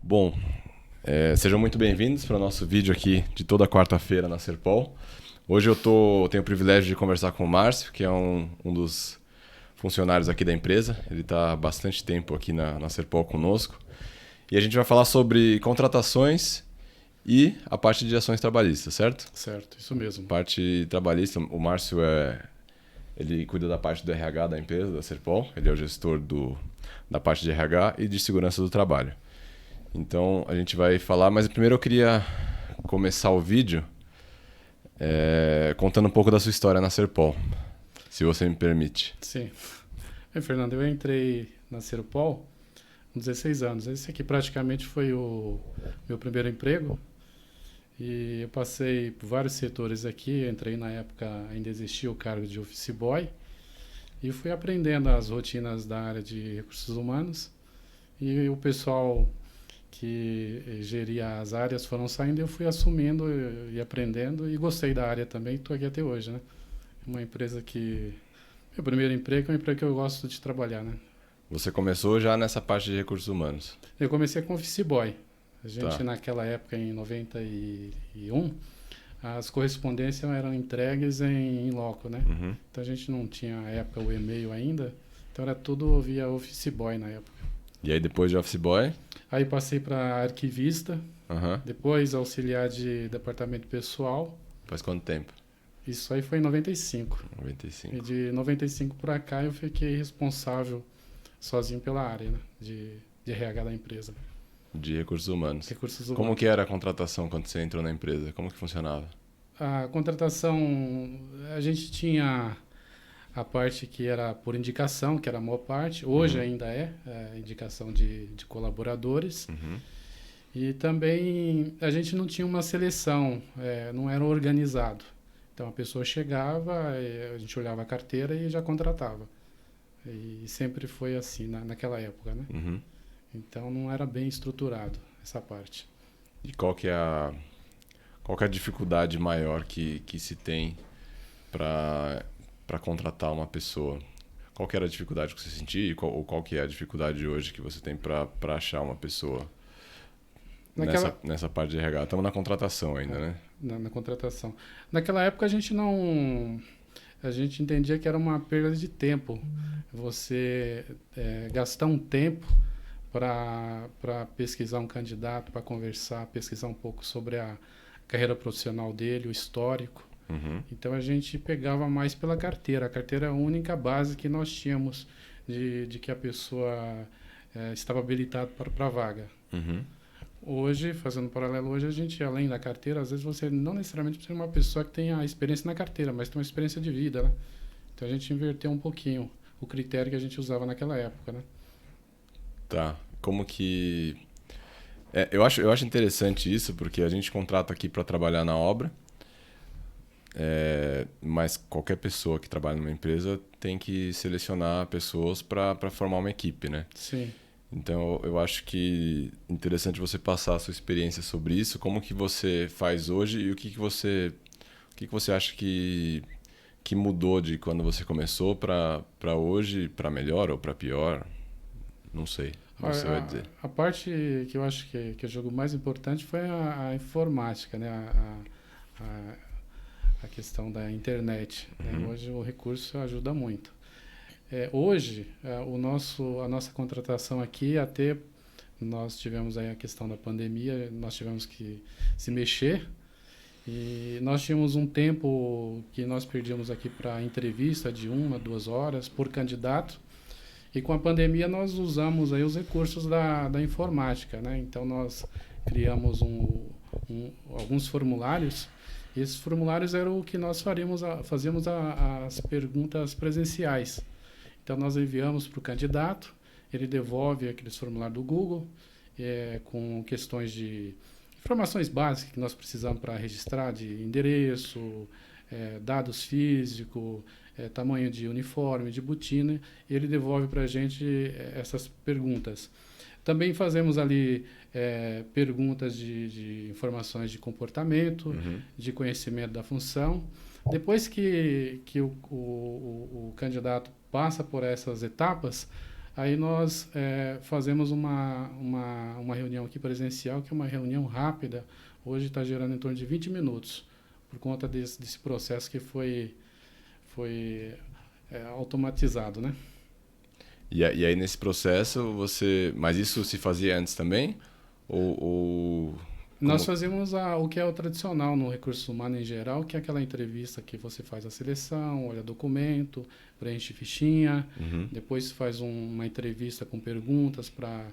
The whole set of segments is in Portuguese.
Bom, sejam muito bem-vindos para o nosso vídeo aqui de toda quarta-feira na Serpol. Hoje eu tenho o privilégio de conversar com o Márcio, que é um dos funcionários aqui da empresa. Ele está há bastante tempo aqui na Serpol conosco. E a gente vai falar sobre contratações e a parte de ações trabalhistas, certo? Certo, isso mesmo. Parte trabalhista, o Márcio ele cuida da parte do RH da empresa, da Serpol. Ele é o gestor da parte de RH e de segurança do trabalho. Então a gente vai falar, mas primeiro eu queria começar o vídeo contando um pouco da sua história na Serpol, se você me permite. Sim. Fernando, eu entrei na Serpol com 16 anos. Esse aqui praticamente foi o meu primeiro emprego. E eu passei por vários setores aqui. Entrei na época, ainda existia o cargo de office boy. E fui aprendendo as rotinas da área de recursos humanos. E o pessoal que geria as áreas foram saindo, eu fui assumindo e aprendendo. E gostei da área também, estou aqui até hoje, né? Uma empresa que... Meu primeiro emprego é um emprego que eu gosto de trabalhar, né? Você começou já nessa parte de recursos humanos? Eu comecei com office boy. A gente, Tá. naquela época, em 91, as correspondências eram entregues em loco, né? Uhum. Então a gente não tinha, na época, o e-mail ainda. Então era tudo via office boy na época. E aí depois de office boy? Aí passei para arquivista, Uhum. depois auxiliar de departamento pessoal. Faz quanto tempo? Isso aí foi em 95. 95. E de 95 para cá eu fiquei responsável sozinho pela área, né? de RH da empresa. De recursos humanos. Recursos humanos. Como que era a contratação quando você entrou na empresa? Como que funcionava? A contratação, a gente tinha a parte que era por indicação, que era a maior parte. Hoje ainda é indicação de colaboradores. Uhum. E também a gente não tinha uma seleção, não era organizado. Então a pessoa chegava, a gente olhava a carteira e já contratava. E sempre foi assim naquela época, né? Uhum. Então não era bem estruturado essa parte. E qual que é a dificuldade maior que se tem para contratar uma pessoa? Qual que era a dificuldade que você sentia ou qual que é a dificuldade hoje que você tem para achar uma pessoa nessa parte de RH? Estamos na contratação ainda, né? Na contratação. Naquela época a gente entendia que era uma perda de tempo. Você gastar um tempo para pesquisar um candidato, para conversar, pesquisar um pouco sobre a carreira profissional dele, o histórico. Uhum. Então a gente pegava mais pela carteira. A carteira é a única base que nós tínhamos de que a pessoa estava habilitada para a vaga. Uhum. Hoje, fazendo um paralelo, hoje a gente, além da carteira, às vezes você não necessariamente precisa de uma pessoa que tenha experiência na carteira, mas tem uma experiência de vida, né? Então a gente inverteu um pouquinho o critério que a gente usava naquela época, né? Tá. Como que... eu acho interessante isso, porque a gente contrata aqui para trabalhar na obra, mas qualquer pessoa que trabalha numa empresa tem que selecionar pessoas para formar uma equipe, né? Sim. Então eu acho que é interessante você passar a sua experiência sobre isso, como que você faz hoje e o que você acha que mudou de quando você começou para hoje, para melhor ou para pior? Não sei. Você vai dizer. A parte que eu acho que é o jogo mais importante foi a informática, né? A questão da internet. Uhum. Né? Hoje o recurso ajuda muito. Hoje, a nossa contratação aqui, até nós tivemos aí a questão da pandemia, nós tivemos que se mexer e nós tínhamos um tempo que nós perdíamos aqui para entrevista de 1 a 2 horas por candidato. E com a pandemia nós usamos aí os recursos da informática, né? Então nós criamos alguns formulários. E esses formulários eram o que nós fazíamos as perguntas presenciais. Então nós enviamos para o candidato, ele devolve aqueles formulários do Google com questões de informações básicas que nós precisamos para registrar, de endereço, dados físicos, tamanho de uniforme, de botina, e ele devolve para a gente essas perguntas. Também fazemos ali perguntas de informações de comportamento, de conhecimento da função. Depois que o candidato passa por essas etapas, Aí nós fazemos uma reunião aqui presencial, que é uma reunião rápida. Hoje está gerando em torno de 20 minutos, por conta desse processo que foi automatizado, né? E aí nesse processo Mas isso se fazia antes também? Ou... Nós fazemos o que é o tradicional no recurso humano em geral, que é aquela entrevista que você faz a seleção, olha documento, preenche fichinha, depois faz uma entrevista com perguntas para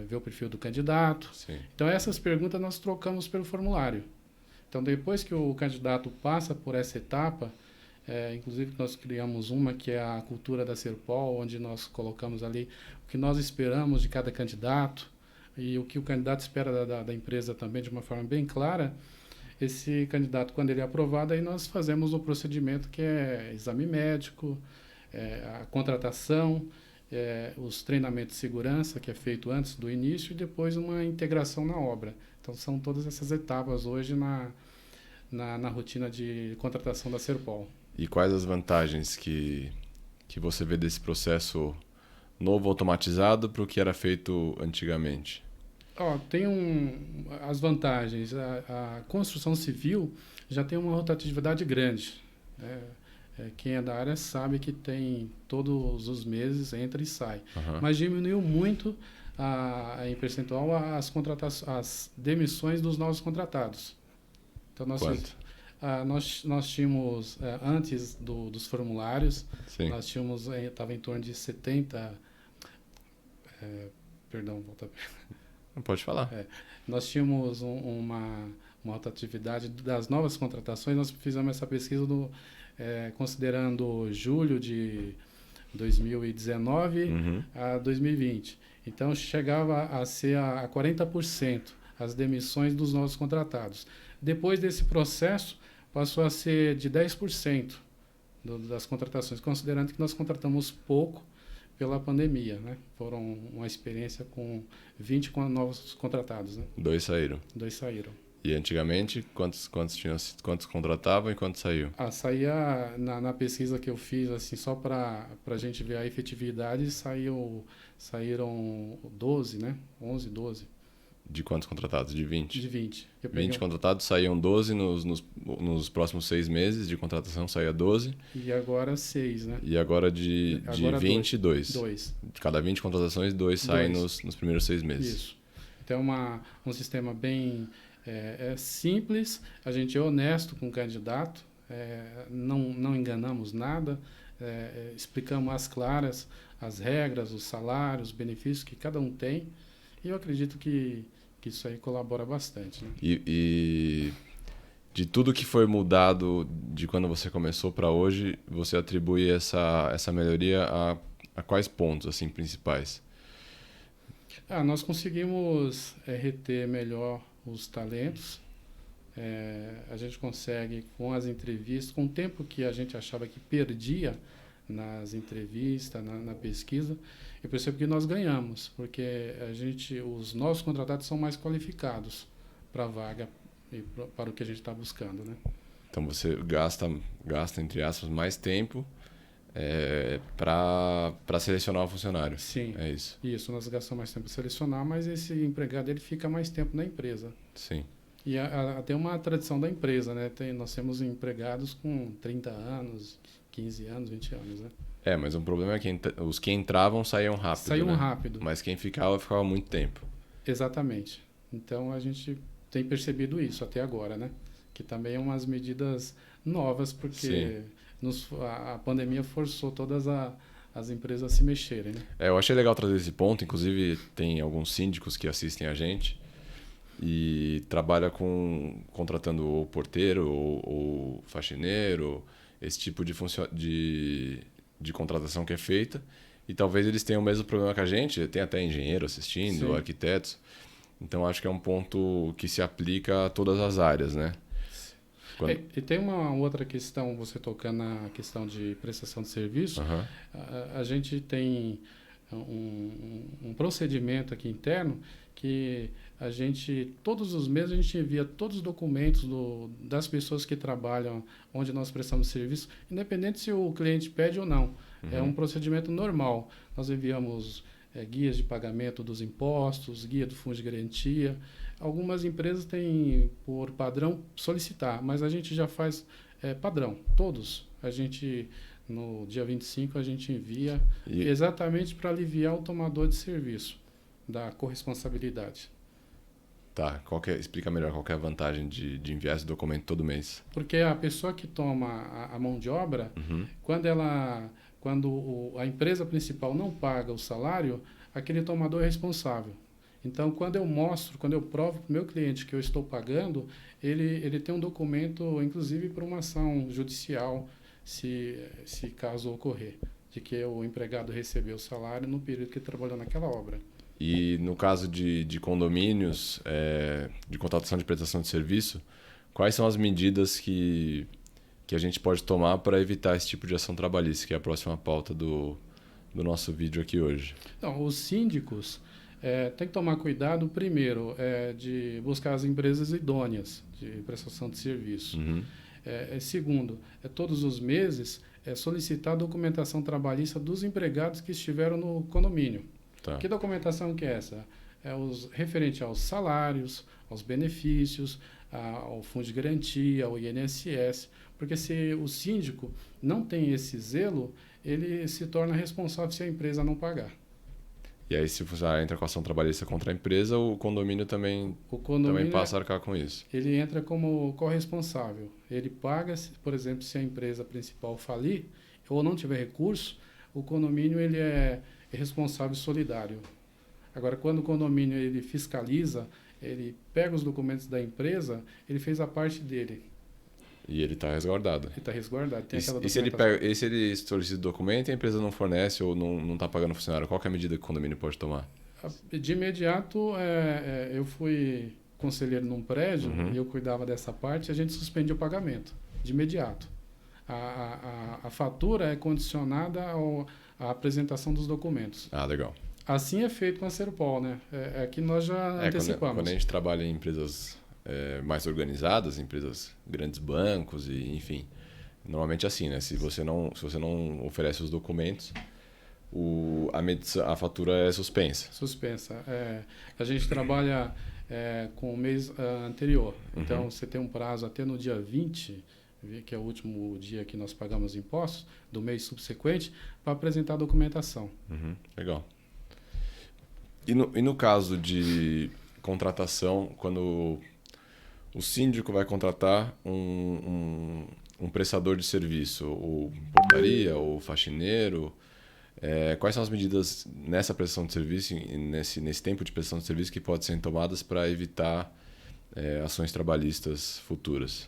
ver o perfil do candidato. Sim. Então essas perguntas nós trocamos pelo formulário. Então depois que o candidato passa por essa etapa, inclusive nós criamos uma que é a cultura da Serpol, onde nós colocamos ali o que nós esperamos de cada candidato, e o que o candidato espera da empresa também, de uma forma bem clara. Esse candidato, quando ele é aprovado, aí nós fazemos o procedimento que é exame médico, a contratação, os treinamentos de segurança, que é feito antes do início, e depois uma integração na obra. Então, são todas essas etapas hoje na rotina de contratação da Serpol. E quais as vantagens que você vê desse processo novo, automatizado, para o que era feito antigamente? Tem as vantagens. A construção civil já tem uma rotatividade grande. Quem é da área sabe que tem todos os meses entra e sai. Mas diminuiu muito em percentual as demissões dos novos contratados. Então, Quanto? Nós tínhamos, antes dos formulários, Sim. nós tínhamos, estava em torno de 70... perdão, volta. Não pode falar. Nós tínhamos uma rotatividade das novas contratações. Nós fizemos essa pesquisa considerando julho de 2019 a 2020. Então, chegava a ser a 40% as demissões dos novos contratados. Depois desse processo, passou a ser de 10% das contratações, considerando que nós contratamos pouco pela pandemia, né? Foram uma experiência com 20 novos contratados, né? 2 saíram. 2 saíram. E antigamente, quantos contratavam e quantos saíam? Saía, na pesquisa que eu fiz, assim, só para a gente ver a efetividade, saíram 12, né? 11, 12. De quantos contratados? De 20? De 20. 20 contratados, saíam 12 nos próximos 6 meses de contratação, saía 12. E agora 6, né? E agora de 20, 2. 2. De cada 20 contratações, 2 saem nos primeiros 6 meses. Isso. Então, um sistema bem simples, a gente é honesto com o candidato, não enganamos nada, explicamos às claras as regras, os salários, os benefícios que cada um tem, e eu acredito que isso aí colabora bastante. Né? E de tudo que foi mudado de quando você começou para hoje, você atribui essa melhoria a quais pontos assim principais? Nós conseguimos reter melhor os talentos. A gente consegue, com as entrevistas, com o tempo que a gente achava que perdia nas entrevistas, na pesquisa, eu percebo que nós ganhamos, porque os nossos contratados são mais qualificados para a vaga e para o que a gente está buscando, né? Então você gasta entre aspas mais tempo para selecionar o funcionário. Sim. É isso. Isso, nós gastamos mais tempo para selecionar, mas esse empregado ele fica mais tempo na empresa. Sim. E até uma tradição da empresa, né? Nós temos empregados com 30 anos, 15 anos, 20 anos, né? Mas um problema é que os que entravam saíam rápido. Saíam né? rápido. Mas quem ficava muito tempo. Exatamente. Então a gente tem percebido isso até agora, né? Que também é umas medidas novas, porque a pandemia forçou todas as empresas a se mexerem, né? Eu achei legal trazer esse ponto, inclusive tem alguns síndicos que assistem a gente e trabalha contratando ou porteiro ou faxineiro, esse tipo de contratação que é feita, e talvez eles tenham o mesmo problema que a gente, tem até engenheiro assistindo, arquitetos, então acho que é um ponto que se aplica a todas as áreas, né? E tem uma outra questão, você tocando na questão de prestação de serviço, a gente tem um procedimento aqui interno que todos os meses a gente envia todos os documentos das pessoas que trabalham onde nós prestamos serviço, independente se o cliente pede ou não. É um procedimento normal. Nós enviamos guias de pagamento dos impostos, guia do fundo de garantia. Algumas empresas têm por padrão solicitar, mas a gente já faz padrão, todos. A gente, no dia 25, a gente envia exatamente para aliviar o tomador de serviço da corresponsabilidade. Tá, explica melhor qual que é a vantagem de enviar esse documento todo mês. Porque a pessoa que toma a mão de obra, quando a empresa principal não paga o salário, aquele tomador é responsável. Então, quando eu provo para o meu cliente que eu estou pagando, ele tem um documento, inclusive para uma ação judicial, se caso ocorrer, de que o empregado recebeu o salário no período que ele trabalhou naquela obra. E no caso de condomínios, de contratação de prestação de serviço, quais são as medidas que a gente pode tomar para evitar esse tipo de ação trabalhista, que é a próxima pauta do nosso vídeo aqui hoje? Então, os síndicos têm que tomar cuidado, primeiro, de buscar as empresas idôneas de prestação de serviço. Segundo, todos os meses, solicitar a documentação trabalhista dos empregados que estiveram no condomínio. Tá. Que documentação que é essa? Referente aos salários, aos benefícios, ao fundo de garantia, ao INSS, porque se o síndico não tem esse zelo, ele se torna responsável se a empresa não pagar. E aí, se o funcionário entra com ação trabalhista contra a empresa, o condomínio também passa a arcar com isso. Ele entra como corresponsável. Ele paga, por exemplo, se a empresa principal falir ou não tiver recurso, o condomínio ele é responsável solidário. Agora, quando o condomínio ele fiscaliza, ele pega os documentos da empresa, ele fez a parte dele. E ele está resguardado. Ele está resguardado. Tem aquela e se ele solicita o documento e a empresa não fornece ou não está pagando o funcionário, qual que é a medida que o condomínio pode tomar? De imediato, eu fui conselheiro num prédio e eu cuidava dessa parte, a gente suspendia o pagamento, de imediato. A fatura é condicionada à apresentação dos documentos. Ah, legal. Assim é feito com a Serpol, né? Aqui nós já antecipamos. Quando a gente trabalha em empresas mais organizadas, empresas, grandes bancos, e enfim, normalmente é assim, né? Se você não oferece os documentos, a fatura é suspensa. Suspensa. A gente trabalha com o mês anterior. Então, você tem um prazo até no dia 20, que é o último dia que nós pagamos impostos, do mês subsequente, para apresentar a documentação. Legal. E no caso de contratação, quando o síndico vai contratar um prestador de serviço, ou portaria, ou faxineiro, quais são as medidas nessa prestação de serviço, nesse tempo de prestação de serviço, que podem ser tomadas para evitar ações trabalhistas futuras?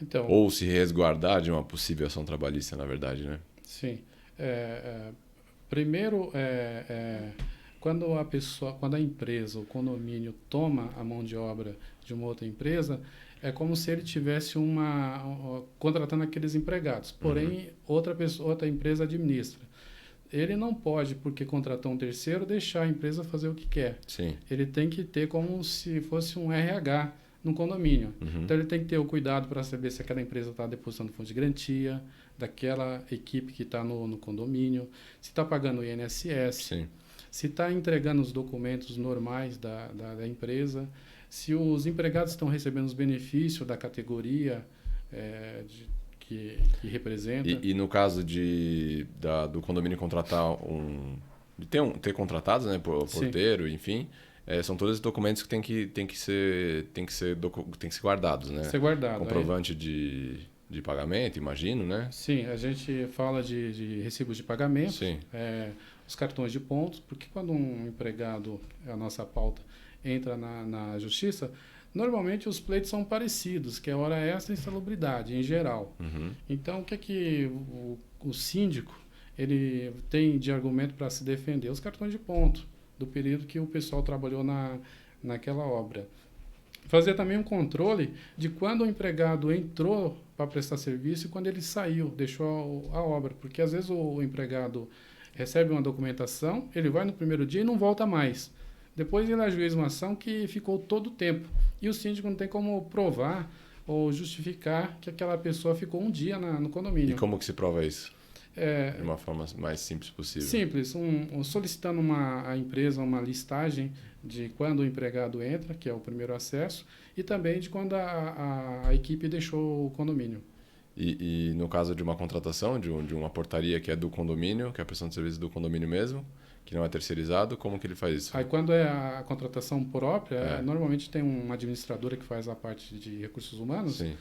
Então, ou se resguardar de uma possível ação trabalhista, na verdade, né? Sim. Primeiro, quando a empresa, o condomínio, toma a mão de obra de uma outra empresa, é como se ele tivesse contratando aqueles empregados, porém outra empresa administra. Ele não pode, porque contratou um terceiro, deixar a empresa fazer o que quer. Sim. Ele tem que ter como se fosse um RH no condomínio. Então ele tem que ter o cuidado para saber se aquela empresa está depositando fundo de garantia, daquela equipe que está no condomínio, se está pagando o INSS, Sim. se está entregando os documentos normais da empresa, se os empregados estão recebendo os benefícios da categoria que representa. E no caso do condomínio contratar ter contratados, né, porteiro, enfim, são todos os documentos que tem que ser guardados, né? Ser guardado. Comprovante de pagamento, imagino, né? Sim, a gente fala de recibos de pagamento, Sim. Os cartões de pontos, porque quando um empregado, a nossa pauta, entra na justiça, normalmente os pleitos são parecidos, que é hora extra e insalubridade, em geral. Então, o que o síndico ele tem de argumento para se defender? Os cartões de ponto, do período que o pessoal trabalhou naquela obra. Fazer também um controle de quando o empregado entrou para prestar serviço e quando ele saiu, deixou a obra. Porque às vezes o empregado recebe uma documentação, ele vai no primeiro dia e não volta mais. Depois ele ajuiza uma ação que ficou todo o tempo. E o síndico não tem como provar ou justificar que aquela pessoa ficou um dia no condomínio. E como que se prova isso? De uma forma mais simples possível. Simples, solicitando a empresa uma listagem de quando o empregado entra, que é o primeiro acesso, e também de quando a equipe deixou o condomínio. E no caso de uma contratação, de uma portaria que é do condomínio, que é a prestação de serviço do condomínio mesmo, que não é terceirizado, como que ele faz isso? Aí quando é a contratação própria, normalmente tem uma administradora que faz a parte de recursos humanos. Sim.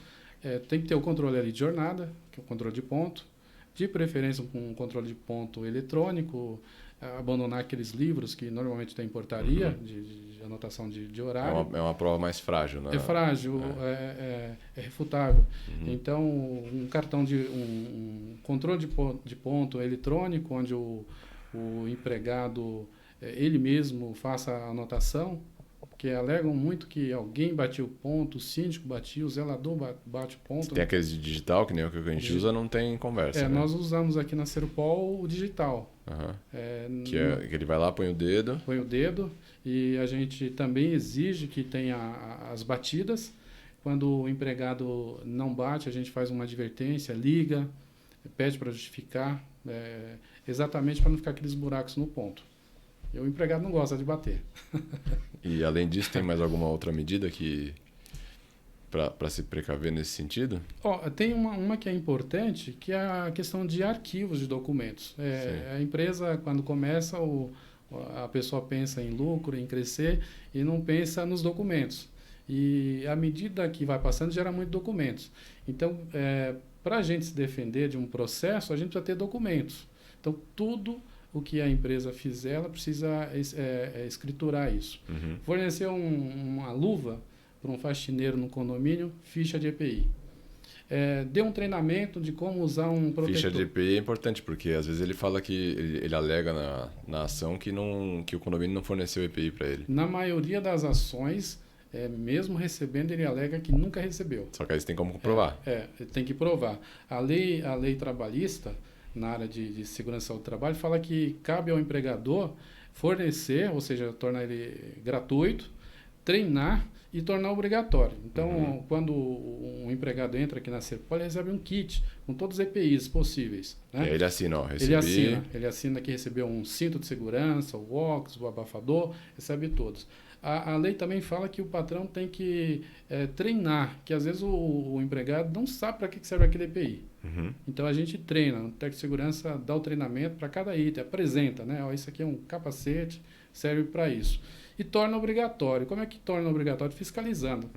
Tem que ter o controle ali de jornada, que é o controle de ponto, de preferência com um controle de ponto eletrônico, abandonar aqueles livros que normalmente tem portaria de anotação de horário. É uma prova mais frágil, né? É frágil, é refutável. Então, um cartão um controle de ponto eletrônico, onde o empregado ele mesmo faça a anotação, porque alegam muito que alguém batia o ponto, o síndico batia, o zelador bate o ponto. Se tem aqueles de digital, que nem o que a gente usa, não tem conversa. Né? Nós usamos aqui na Serpol o digital. Que ele vai lá, põe o dedo. Põe o dedo, e a gente também exige que tenha as batidas. Quando o empregado não bate, a gente faz uma advertência, liga, pede para justificar, exatamente para não ficar aqueles buracos no ponto. E o empregado não gosta de bater. E além disso, tem mais alguma outra medida para se precaver nesse sentido? Tem uma que é importante, que é a questão de arquivos de documentos. A empresa, quando começa, a pessoa pensa em lucro, em crescer, e não pensa nos documentos. E à medida que vai passando, gera muitos documentos. Então, para a gente se defender de um processo, a gente precisa ter documentos. Então, tudo o que a empresa fizer, ela precisa escriturar isso. Fornecer uma luva para um faxineiro no condomínio, ficha de EPI. Dê um treinamento de como usar um protetor. Ficha de EPI é importante, porque às vezes ele fala que ele alega na ação que o condomínio não forneceu EPI para ele. Na maioria das ações, mesmo recebendo, ele alega que nunca recebeu. Só que aí você tem como comprovar. Tem que provar. A lei trabalhista, na área de segurança do trabalho, fala que cabe ao empregador fornecer, ou seja, tornar ele gratuito, treinar e tornar obrigatório. Então, quando um empregado entra aqui na Serpol, ele recebe um kit com todos os EPIs possíveis. Né? E aí ele assina, recebi. Ele assina que recebeu um cinto de segurança, o óculos, o abafador, recebe todos. A lei também fala que o patrão tem que treinar, que às vezes o empregado não sabe para que serve aquele EPI. Então a gente treina, o técnico de segurança dá o treinamento para cada item, apresenta, né? Isso aqui é um capacete, serve para isso. E torna obrigatório. Como é que torna obrigatório? Fiscalizando.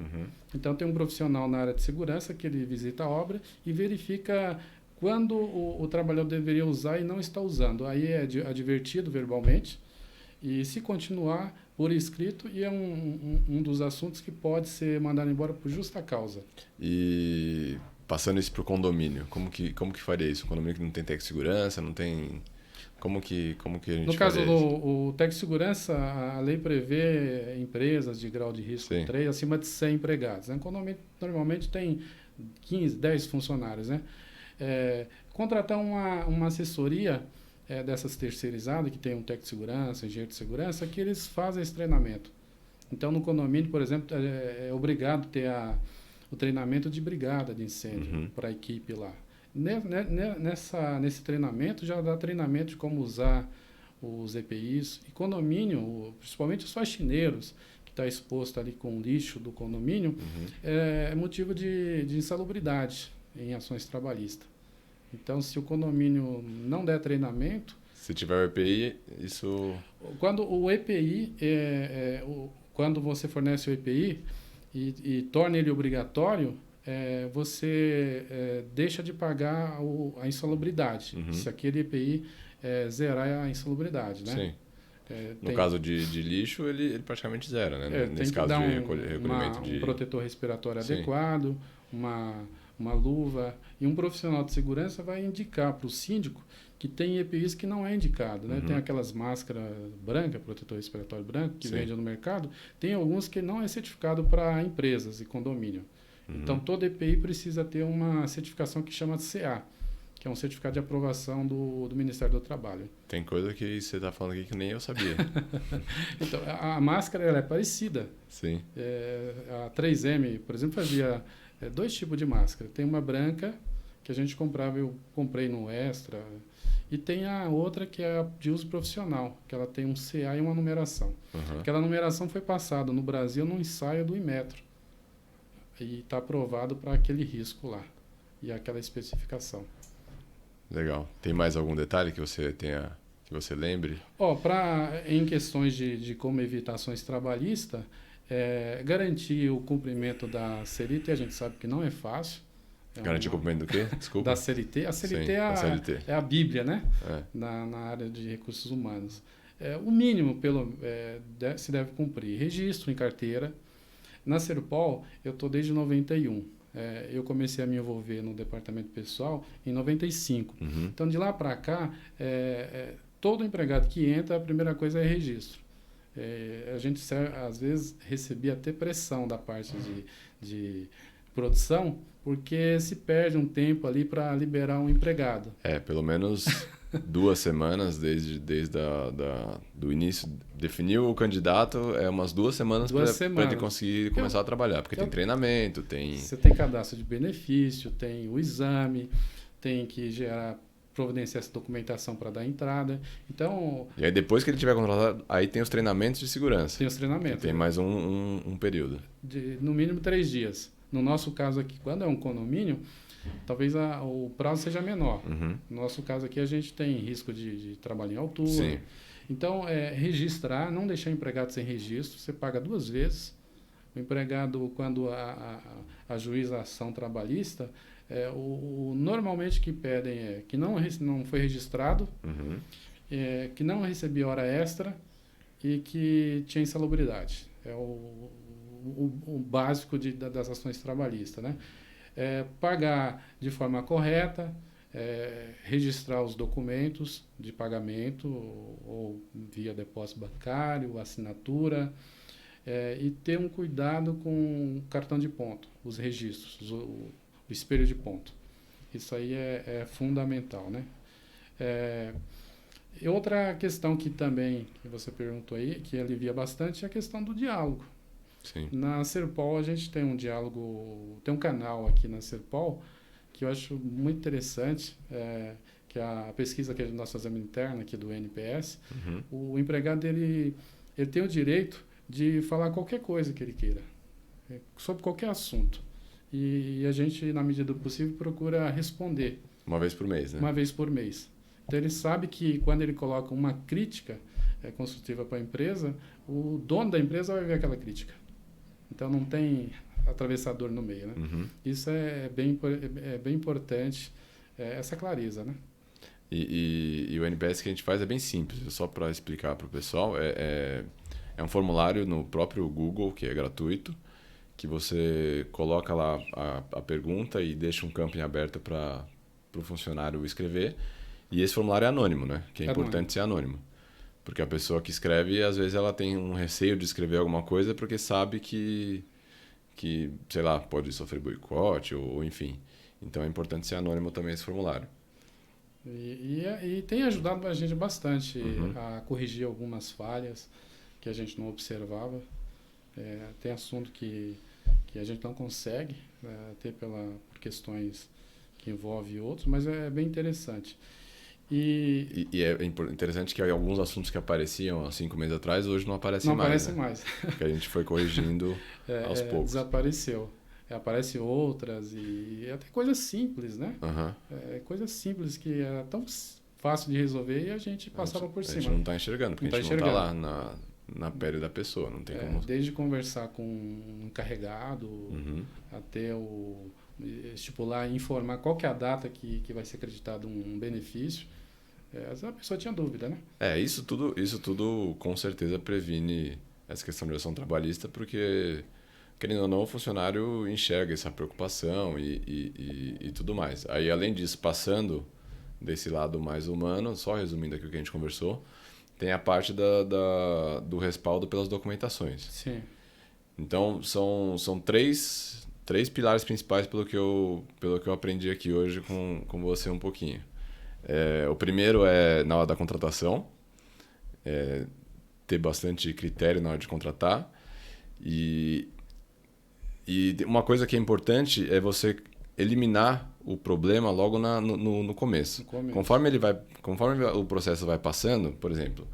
Então tem um profissional na área de segurança que ele visita a obra e verifica quando o trabalhador deveria usar e não está usando. Aí é advertido verbalmente. E se continuar por escrito, e é um dos assuntos que pode ser mandado embora por justa causa. E passando isso para o condomínio, como que faria isso? O condomínio que não tem técnico de segurança, não tem... Como que a gente faria isso? No caso do técnico de segurança, a lei prevê empresas de grau de risco 3 acima de 100 empregados. Né? O condomínio normalmente tem 15, 10 funcionários. Né? Contratar uma assessoria dessas terceirizadas, que tem um técnico de segurança, engenheiro de segurança, que eles fazem esse treinamento. Então, no condomínio, por exemplo, é obrigado ter o treinamento de brigada de incêndio para a equipe lá. Nesse treinamento, já dá treinamento de como usar os EPIs. E condomínio, principalmente os faxineiros, que está exposto ali com o lixo do condomínio, é motivo de insalubridade em ações trabalhistas. Então, se o condomínio não der treinamento... Se tiver o EPI, isso... Quando o EPI, quando você fornece o EPI e torna ele obrigatório, você deixa de pagar a insalubridade. Se aquele EPI zerar a insalubridade, né? Sim. No caso de lixo, ele praticamente zera, né? Nesse caso de recolhimento de... um protetor respiratório adequado, uma luva, e um profissional de segurança vai indicar para o síndico que tem EPIs que não é indicado, né? Tem aquelas máscaras brancas, protetor respiratório branco, que vende no mercado, tem alguns que não é certificado para empresas e condomínio. Então, todo EPI precisa ter uma certificação que chama de CA, que é um certificado de aprovação do Ministério do Trabalho. Tem coisa que você está falando aqui que nem eu sabia. Então, a máscara ela é parecida. Sim. A 3M, por exemplo, fazia 2 tipos de máscara. Tem uma branca, que a gente comprava, eu comprei no Extra. E tem a outra que é a de uso profissional, que ela tem um CA e uma numeração. Uhum. Aquela numeração foi passada no Brasil no ensaio do Inmetro. E está aprovado para aquele risco lá. E aquela especificação. Legal. Tem mais algum detalhe que você tenha, que você lembre? Em questões de como evitar ações trabalhistas, garantir o cumprimento da CLT, a gente sabe que não é fácil. Garantir o cumprimento do quê? Desculpa. Da CLT. A CLT, Sim, a CLT. É a Bíblia, né? É. Na área de recursos humanos. O mínimo se deve cumprir. Registro em carteira. Na Serpol, eu estou desde 91. Eu comecei a me envolver no departamento pessoal em 95. Uhum. Então, de lá para cá, todo empregado que entra, a primeira coisa é registro. A gente, às vezes, recebia até pressão da parte de produção, porque se perde um tempo ali para liberar um empregado. Pelo menos 2 semanas desde do início. Definiu o candidato, umas 2 semanas para ele conseguir começar a trabalhar. Porque tem treinamento, tem... Você tem cadastro de benefício, tem o exame, tem que providenciar essa documentação para dar entrada. Então... E aí depois que ele tiver contratado, aí tem os treinamentos de segurança. Tem os treinamentos. Tem mais um período. No mínimo 3 dias. No nosso caso aqui, quando é um condomínio, talvez o prazo seja menor. Uhum. No nosso caso aqui, a gente tem risco de trabalho em altura. Sim. Então, registrar, não deixar o empregado sem registro. Você paga 2 vezes. O empregado, quando a juíza ação trabalhista, normalmente que pedem que não foi registrado, uhum. Que não recebia hora extra e que tinha insalubridade. É o básico das ações trabalhistas, né? Pagar de forma correta, registrar os documentos de pagamento ou via depósito bancário, assinatura, e ter um cuidado com o cartão de ponto, os registros, o espelho de ponto. Isso aí é fundamental, né? E outra questão que também que você perguntou aí, que alivia bastante, é a questão do diálogo. Sim. Na Serpol a gente tem um diálogo, tem um canal aqui na Serpol que eu acho muito interessante, que é a pesquisa que nós fazemos interna aqui do NPS. Uhum. O empregado ele tem o direito de falar qualquer coisa que ele queira, sobre qualquer assunto. E a gente, na medida do possível, procura responder. Uma vez por mês, né? Uma vez por mês. Então ele sabe que quando ele coloca uma crítica construtiva para a empresa, o dono da empresa vai ver aquela crítica. Então não tem atravessador no meio, né? Uhum. Isso é bem importante, essa clareza, né? E o NPS que a gente faz é bem simples, só para explicar para o pessoal. É um formulário no próprio Google, que é gratuito, que você coloca lá a pergunta e deixa um campo em aberto para o funcionário escrever. E esse formulário é anônimo, né? Que é importante ser anônimo. Porque a pessoa que escreve, às vezes, ela tem um receio de escrever alguma coisa porque sabe que sei lá, pode sofrer boicote ou enfim. Então é importante ser anônimo também esse formulário. E tem ajudado a gente bastante uhum. a corrigir algumas falhas que a gente não observava. Tem assunto que a gente não consegue, até por questões que envolvem outros, mas é bem interessante. E é interessante que alguns assuntos que apareciam há 5 meses atrás, hoje não aparecem mais. Não aparecem né? mais. Porque a gente foi corrigindo aos poucos. Desapareceu. Aparecem outras e até coisas simples, né? Uhum. Coisas simples que era tão fácil de resolver e a gente passava por cima. A gente não está enxergando, porque a gente não está lá na pele da pessoa. Não tem como... Desde conversar com um encarregado, uhum. até estipular e informar qual que é a data que vai ser acreditado um benefício. A pessoa tinha dúvida, né? Isso tudo com certeza previne essa questão de ação trabalhista, porque, querendo ou não, o funcionário enxerga essa preocupação e tudo mais. Aí, além disso, passando desse lado mais humano, só resumindo aqui o que a gente conversou, tem a parte do respaldo pelas documentações. Sim. Então, são três pilares principais pelo que eu aprendi aqui hoje com você um pouquinho. O primeiro é na hora da contratação, ter bastante critério na hora de contratar. E uma coisa que é importante é você eliminar o problema logo no começo. No começo. Conforme o processo vai passando, por exemplo,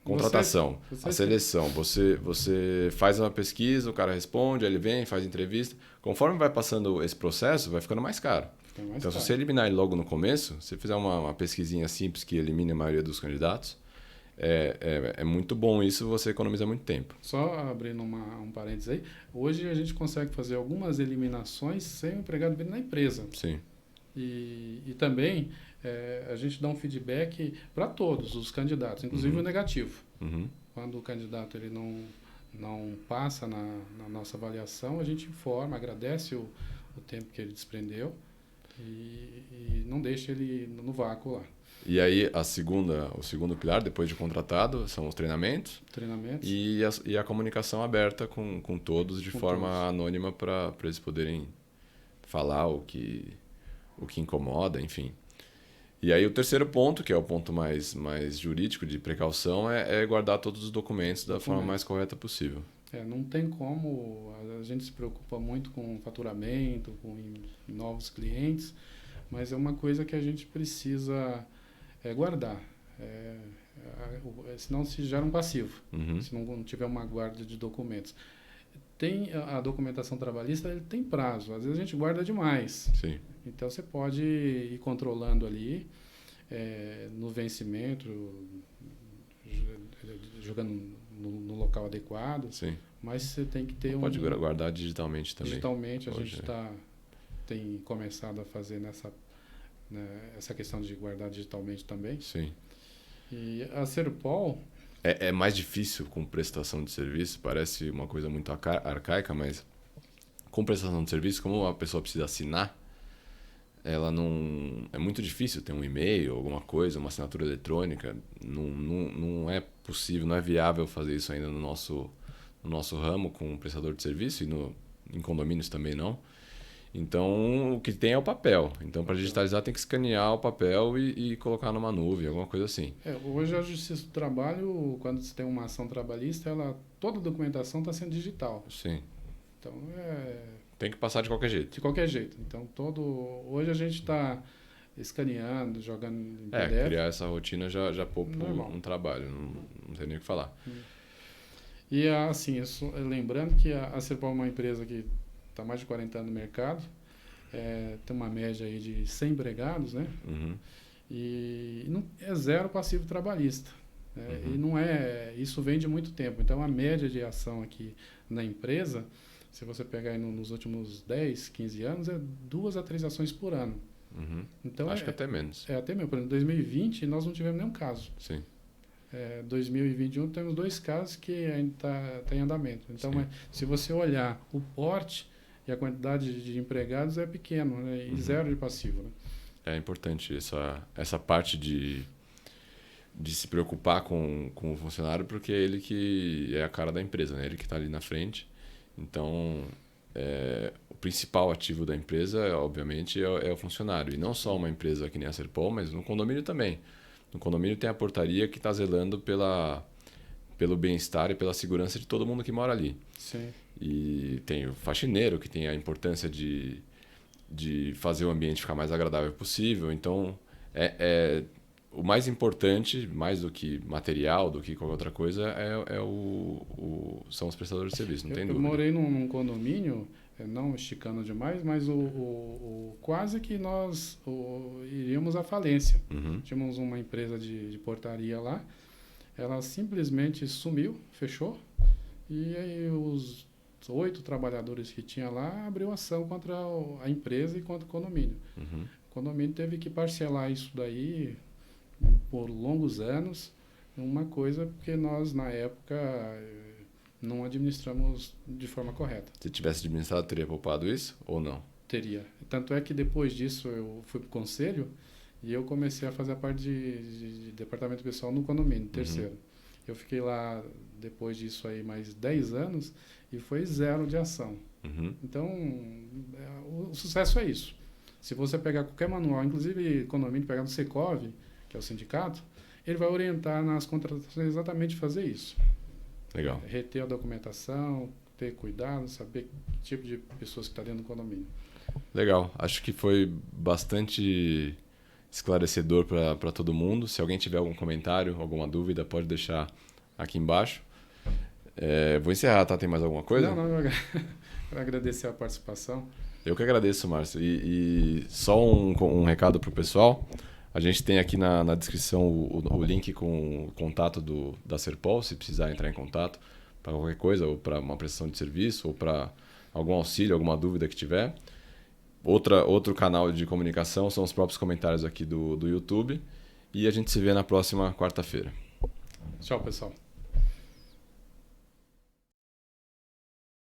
contratação, a seleção, você faz uma pesquisa, o cara responde, aí ele vem, faz entrevista. Conforme vai passando esse processo, vai ficando mais caro. Então, se você eliminar ele logo no começo, se você fizer uma pesquisinha simples que elimine a maioria dos candidatos, é muito bom isso, você economiza muito tempo. Só abrindo um parênteses aí, hoje a gente consegue fazer algumas eliminações sem o empregado vir na empresa. Sim. E também a gente dá um feedback para todos os candidatos, inclusive o negativo. Quando o candidato ele não passa na nossa avaliação, a gente informa, agradece o tempo que ele desprendeu e não deixa ele no vácuo lá. E aí o segundo pilar, depois de contratado, são os treinamentos. E a comunicação aberta com todos de forma anônima para eles poderem falar o que incomoda, enfim. E aí o terceiro ponto, que é o ponto mais jurídico de precaução, é guardar todos os documentos da forma mais correta possível. Não tem como, a gente se preocupa muito com faturamento, com novos clientes, mas é uma coisa que a gente precisa guardar. Senão se gera um passivo, se não tiver uma guarda de documentos. Tem a documentação trabalhista, ele tem prazo, às vezes a gente guarda demais. Sim. Então você pode ir controlando ali no vencimento, jogando no local adequado. Sim. Mas você tem que ter Pode guardar digitalmente também. Digitalmente, a gente tem começado a fazer essa questão de guardar digitalmente também. Sim. E a Serpol... É mais difícil com prestação de serviço, parece uma coisa muito arcaica, mas com prestação de serviço, como a pessoa precisa assinar, ela não... É muito difícil ter um e-mail, alguma coisa, uma assinatura eletrônica. Não é possível, não é viável fazer isso ainda no nosso ramo com um prestador de serviço e em condomínios também não. Então, o que tem é o papel. Então, para digitalizar, tem que escanear o papel e colocar numa nuvem, alguma coisa assim. Hoje, a Justiça do Trabalho, quando você tem uma ação trabalhista, toda a documentação está sendo digital. Sim. Então, tem que passar de qualquer jeito. De qualquer jeito. Então, hoje a gente está escaneando, jogando em PDF. Criar essa rotina já poupa um trabalho, não tem nem o que falar. E, assim, lembrando que a Serpol é uma empresa que está mais de 40 anos no mercado, tem uma média aí de 100 empregados, né? E não, é zero passivo trabalhista. E não isso vem de muito tempo. Então, a média de ação aqui na empresa, se você pegar aí nos últimos 10, 15 anos, é 2 a 3 ações por ano. Então, acho que até menos. Até mesmo. Por exemplo, em 2020, nós não tivemos nenhum caso. Sim. 2021 temos 2 casos que ainda tá em andamento. Então, se você olhar o porte e a quantidade de empregados é pequeno, né? E zero de passivo. Né? É importante essa parte de se preocupar com o funcionário, porque é ele que é a cara da empresa, né? Ele que está ali na frente. Então, o principal ativo da empresa, obviamente, é o funcionário. E não só uma empresa que nem a Serpol, mas no condomínio também. No condomínio tem a portaria que está zelando pelo bem-estar e pela segurança de todo mundo que mora ali. Sim. E tem o faxineiro, que tem a importância de fazer o ambiente ficar mais agradável possível. Então, o mais importante, mais do que material, do que qualquer outra coisa, são os prestadores de serviço, não tem dúvida. Eu morei num condomínio, não esticando demais, mas quase que nós iríamos à falência. Tínhamos uma empresa de portaria lá, ela simplesmente sumiu, fechou, e aí os 8 trabalhadores que tinha lá abriu ação contra a empresa e contra o condomínio. O condomínio teve que parcelar isso daí por longos anos, uma coisa porque nós, na época, não administramos de forma correta. Se tivesse administrado, teria poupado isso ou não? Teria. Tanto é que depois disso eu fui para o conselho e eu comecei a fazer a parte de departamento pessoal no condomínio, terceiro. Eu fiquei lá, depois disso aí, mais 10 anos e foi zero de ação. Então, o sucesso é isso. Se você pegar qualquer manual, inclusive condomínio, pegar no Secov, que é o sindicato, ele vai orientar nas contratações exatamente fazer isso. Legal. Reter a documentação, ter cuidado, saber que tipo de pessoas que está dentro do condomínio. Legal. Acho que foi bastante esclarecedor para todo mundo. Se alguém tiver algum comentário, alguma dúvida, pode deixar aqui embaixo. Vou encerrar, tá? Tem mais alguma coisa? Não, eu quero agradecer a participação. Eu que agradeço, Márcio. E só um recado para o pessoal. A gente tem aqui na descrição o link com o contato da Serpol, se precisar entrar em contato para qualquer coisa, ou para uma prestação de serviço, ou para algum auxílio, alguma dúvida que tiver. Outro canal de comunicação são os próprios comentários aqui do YouTube. E a gente se vê na próxima quarta-feira. Tchau, pessoal.